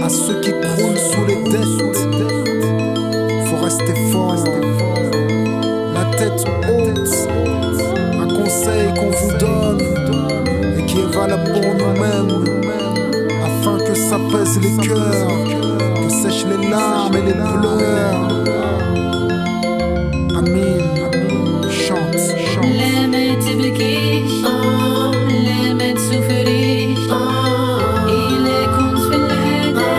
À ceux qui croulent sous les dettes, faut rester fort, la tête haute. Un conseil qu'on vous donne et qui est valable pour nous-mêmes, afin que ça pèse les cœurs, que sèchent les larmes et les pleurs. Amin, chante, chante. لا ما تبكيش لا ما تسوفريش إلا كنت في الهدى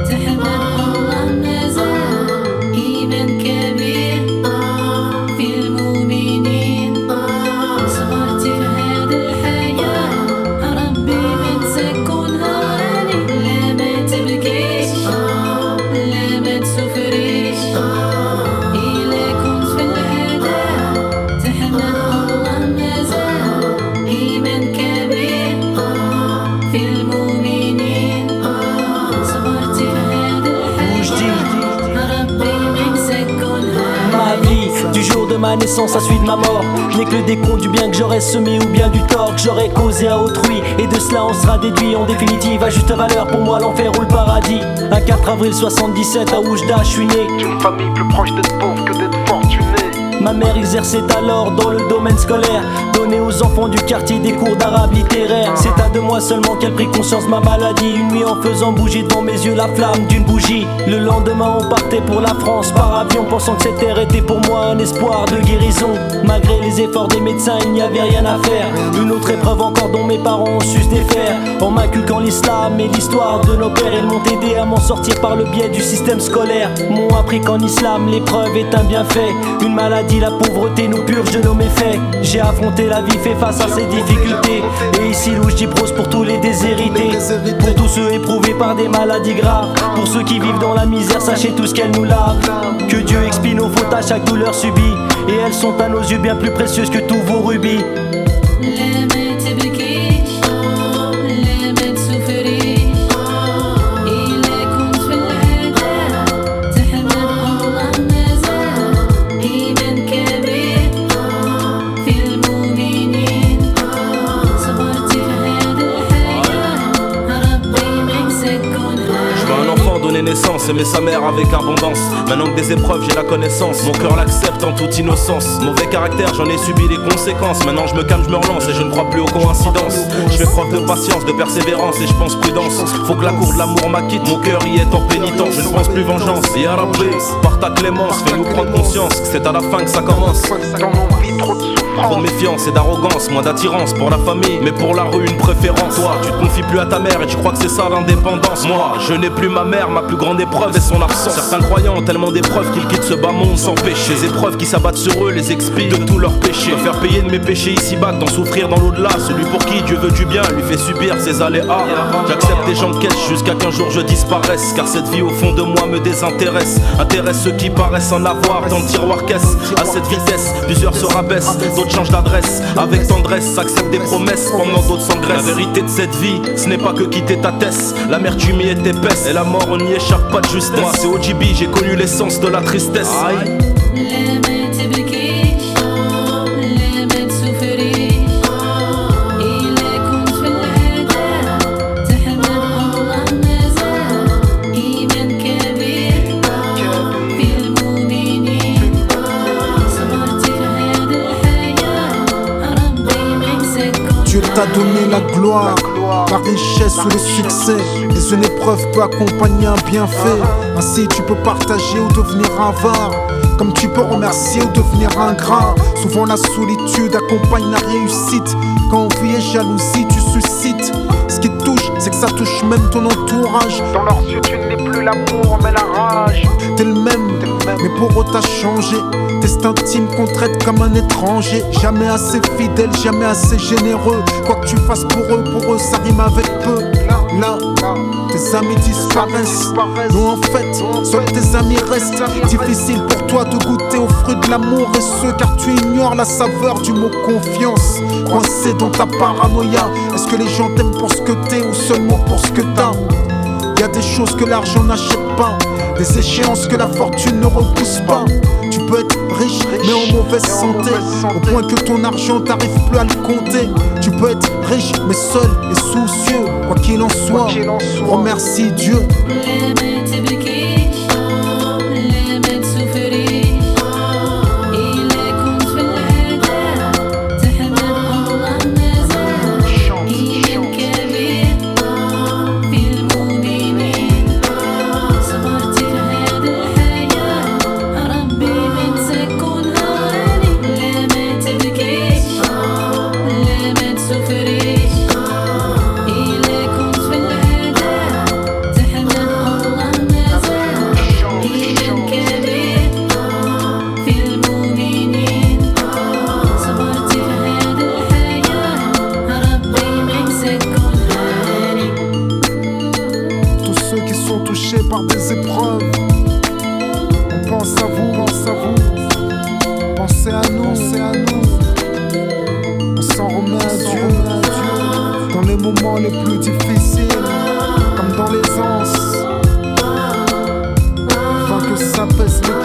تحمد الله مازال إيمان كبير في المؤمنين صبرتي في هذه الحياة ربي من سكنها غالي لا ما تبكيش لا ما تسوفريش إلا كنت في الهدى تحمد الله مازال إيمان كبير في المؤمنين صبرتي في هذه الحياة ربي من سكنها. Ma vie, du jour de ma naissance à celui de ma mort, n'est que le décompte du bien que j'aurais semé ou bien du tort que j'aurais causé à autrui. Et de cela on sera déduit en définitive à juste valeur pour moi l'enfer ou le paradis. Un 4 avril 77 à Oujda je suis né d'une famille plus proche d'être pauvre que d'être fortuné. Ma mère exerçait alors dans le domaine scolaire, donnait aux enfants du quartier des cours d'arabe littéraire. C'est à 2 mois seulement qu'elle prit conscience de ma maladie, une nuit en faisant bouger devant mes yeux la flamme d'une bougie. Le lendemain on partait pour la France par avion, pensant que cette terre était pour moi un espoir de guérison. Malgré les efforts des médecins il n'y avait rien à faire. Une autre épreuve encore dont mes parents ont su se défaire, en m'inculquant l'islam et l'histoire de nos pères. Ils m'ont aidé à m'en sortir par le biais du système scolaire. M'ont appris qu'en islam l'épreuve est un bienfait. Une maladie, la pauvreté nous purge de nos méfaits. J'ai affronté la vie, fait face à ses difficultés. Et ici Louj prose pour tous les déshérités, pour tous ceux éprouvés par des maladies graves, pour ceux qui vivent dans la misère, sachez tout ce qu'elle nous lave. Que Dieu expie nos fautes à chaque douleur subie, et elles sont à nos yeux bien plus précieuses que tous vos rubis. لا ما تبكيش لا ما تسوفريش إلا كنت في الهدى تحمد الله مازال إيمان كبير في المؤمنين صبرتي في هذه الحياة ربي من سكنها. Je veux un enfant donner naissance, aimer sa mère avec abondance. Maintenant que des épreuves j'ai la connaissance, mon cœur l'accepte en toute innocence. Mauvais caractère, j'en ai subi les conséquences. Maintenant je me calme, je me relance et je ne crois plus aux coïncidences. Je fais preuve de patience, de persévérance et je pense prudence. Faut que la cour de l'amour m'acquitte, mon cœur y est en pénitence. Je ne pense plus vengeance. Ya Rabbi, par ta clémence, fais-nous prendre conscience que c'est à la fin que ça commence. Dans nos vies trop de Trop de méfiance et d'arrogance, moins d'attirance pour la famille, mais pour la rue une préférence. Toi, tu te confies plus à ta mère et tu crois que c'est ça l'indépendance. Moi, je n'ai plus ma mère, ma plus grande épreuve est son absence. Certains croyants ont tellement d'épreuves qu'ils quittent ce bas monde sans péché. Les épreuves qui s'abattent sur eux les expient de tous leurs péchés. Je préfère payer de mes péchés ici-bas que d'en souffrir dans l'au-delà. Celui pour qui Dieu veut du bien lui fait subir ses aléas. J'accepte des gens de caisse jusqu'à qu'un jour je disparaisse, car cette vie au fond de moi me désintéresse. Intéresse ceux qui paraissent en avoir dans le tiroir caisse. À cette vitesse, plusieurs se rabaissent, d'autres changent d'adresse. Avec tendresse, acceptent des promesses pendant d'autres s'engraissent. La vérité de cette vie, ce n'est pas que quitter ta tête. L'amertume y est épaisse et la mort on n'y échappe pas de justesse. Moi c'est OGB, j'ai connu l'essence de la tristesse. Aïe. لا ما تبكيش لا ما تسوفريش إلا كنت في الهدى تحمد الله مازال إيمان كبير في المؤمنين صبرتي في هذه الحياة ربي من سكنها. Dieu t'a donné la gloire, la richesse ou le succès. Et une épreuve peut accompagner un bienfait. Ainsi tu peux partager ou devenir avare, comme tu peux remercier ou devenir ingrat. Souvent la solitude accompagne la réussite. Quand envie et jalousie tu suscites. Ce qui te touche, c'est que ça touche même ton entourage. Dans leurs yeux tu n'es plus l'amour mais la rage. T'es le même, mais pour eux t'as changé. Test intime qu'on traite comme un étranger. Jamais assez fidèle, jamais assez généreux. Quoi que tu fasses pour eux ça rime avec peu. Là, tes amis disparaissent. Non en fait, seuls tes amis restent. Difficile pour toi de goûter aux fruits de l'amour et ce car tu ignores la saveur du mot confiance. Coincé dans ta paranoïa, est-ce que les gens t'aiment pour ce que t'es ou seulement pour ce que t'as? Y a des choses que l'argent n'achète pas, des échéances que la fortune ne repousse pas. Tu peux être riche mais en mauvaise santé, au point que ton argent t'arrives plus à le compter. Tu peux être riche mais seul et soucieux, quoi qu'il en soit, remercie Dieu. لا ما تبكيش لا ما تسافريش إلا كنت في الهدى تحمد الله مازال إيمان كبير في المؤمنين صبرت في هذه الحياة ربي من تكون هاني لا ما تبكيش لا ما تسافريش إلا كنت في الهدى تحمد الله مازال إيمان كبير في المؤمنين صبرت في هذه الحياة ربي من تكون هاني Tous ceux qui sont touchés par des épreuves, on pense à vous, pensez à nous, on s'en remet à Dieu, dans les moments les plus difficiles, comme dans les anses, afin que s'apaise les